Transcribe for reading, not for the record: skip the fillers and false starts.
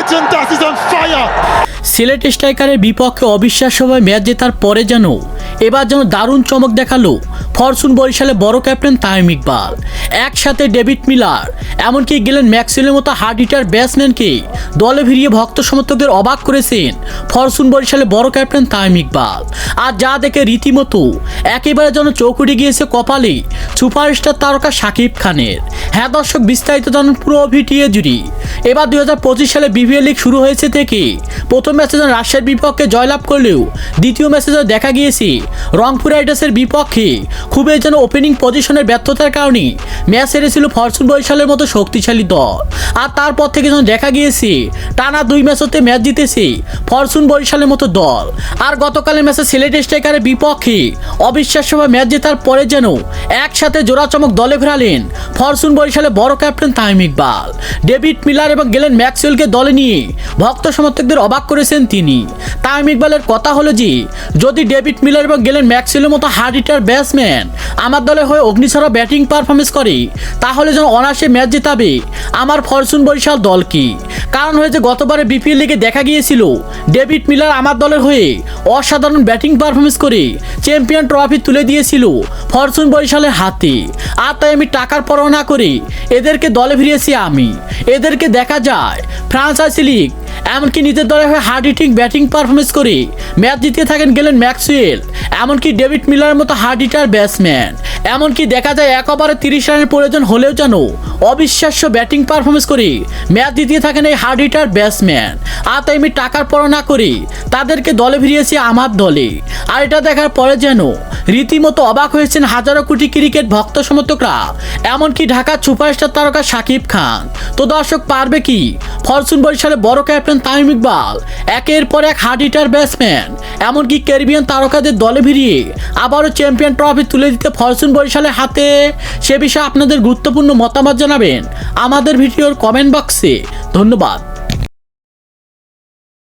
Liton Das is on fire! Sylhet স্ট্রাইকারের বিপক্ষে অবিশ্বাস্যভাবে match জেতার পরে যেন এবার যেন দারুণ চমক দেখালো ফরচুন বরিশালের বড় ক্যাপ্টেন তামিম ইকবাল। একসাথে ডেভিড মিলার এমনকি গ্লেন ম্যাক্সওয়েলের মতো হার্ড হিটার ব্যাটসম্যানকে দলে ভিড়িয়ে ভক্ত সমর্থকদের অবাক করেছেন ফরচুন বরিশালের বড় ক্যাপ্টেন তামিম ইকবাল। আর যা দেখে রীতিমতো একেবারে যেন চোখ উঠে গিয়েছে কপালে সুপারস্টার তারকা শাকিব খানের। হ্যাঁ দর্শক, বিস্তারিত জানুন পুরো ভিডিও জুড়ে। এবার 2025 সালে বিপিএল লিগ শুরু হয়েছে থেকে প্রথম ম্যাচে যেন রাজশাহীর বিপক্ষে জয়লাভ করলেও দ্বিতীয় ম্যাচে যেন দেখা গিয়েছে রংপুর রাইডার্সের বিপক্ষে খুবই যেন ওপেনিং পজিশনের ব্যর্থতার কারণে ম্যাচ হেরেছিল ফরচুন বরিশালের মতো শক্তিশালী দল। আর তারপর থেকে যেন দেখা গিয়েছে টানা 2 ম্যাচতে ম্যাচ জিতেছে ফরচুন বরিশালের মতো দল। আর গতকালের ম্যাচে সিলেট স্ট্রাইকারের বিপক্ষে অবিশ্বাস্যভাবে ম্যাচ জেতার পরে যেন একসাথে জোড়া চমক দলে ফেরালেন ফরচুন বরিশালের বড় captain Tamim Iqbal. David Miller এবং গ্লেন ম্যাক্সওয়েলকে দলে নিয়ে ভক্ত সমর্থকদের অবাক করেছেন তিনি। তামিম ইকবালের কথা হলো যে যদি ডেভিড মিলার এবং গ্লেন ম্যাক্সওয়েলের মতো হার্ড হিটার ব্যাটসম্যান আমার দলে হয়ে অগ্নিছড়া ব্যাটিং পারফরমেন্স করে তাহলে যেন অনায়াসে ম্যাচ জেতাবে আমার ফরচুন বরিশাল দলকে। কারণ হয়েছে গতবারে বিপিএল লিগে দেখা গিয়েছিল ডেভিড মিলার আমার দলের হয়ে অসাধারণ ব্যাটিং পারফরমেন্স করে চ্যাম্পিয়ন ট্রফি তুলে দিয়েছিল ফরচুন বরিশালের হাতে। আর তাই আমি টাকার পরোয়া না করে এদেরকে দলে ভিড়িয়েছি আমি। এদেরকে দেখা যায় ফ্রান্সাইজি লিগ এমনকি নিজের দলে হয়ে হার্ড হিটিং ব্যাটিং পারফরমেন্স করে ম্যাচ জিতিয়ে থাকেন গ্লেন ম্যাক্সওয়েল, এমনকি ডেভিড মিলারের মতো হার্ড হিটার ব্যাটসম্যান। এমনকি দেখা যায় এক ওভারে 30 রানের প্রয়োজন হলেও যেন অবিশ্বাস্য ব্যাটিং পারফরমেন্স করে ম্যাচ জিতিয়ে থাকেন এই হার্ড হিটার ব্যাটসম্যান। আর তাই আমি টাকার পরোয়া না করে তাদেরকে দলে ভিড়িয়েছি আমার দলে। আর এটা দেখার পরে যেন রীতিমতো অবাক হয়েছেন হাজারো কোটি ক্রিকেট ভক্ত সমর্থকরা, এমনকি ঢাকার সুপারস্টার তারকা শাকিব খান। তো দর্শক, পারবে কি ফরচুন বরিশালের বড় ক্যাপ্টেন তামিম ইকবাল একের পর এক হার্ড হিটার ব্যাটসম্যান এমনকি ক্যারিবিয়ান তারকাদের দলে ভিড়িয়ে আবারও চ্যাম্পিয়ন ট্রফি তুলে দিতে ফরচুন বরিশালের হাতে? সে বিষয়ে আপনাদের গুরুত্বপূর্ণ মতামত জানাবেন আমাদের ভিডিওর কমেন্ট বক্সে। ধন্যবাদ।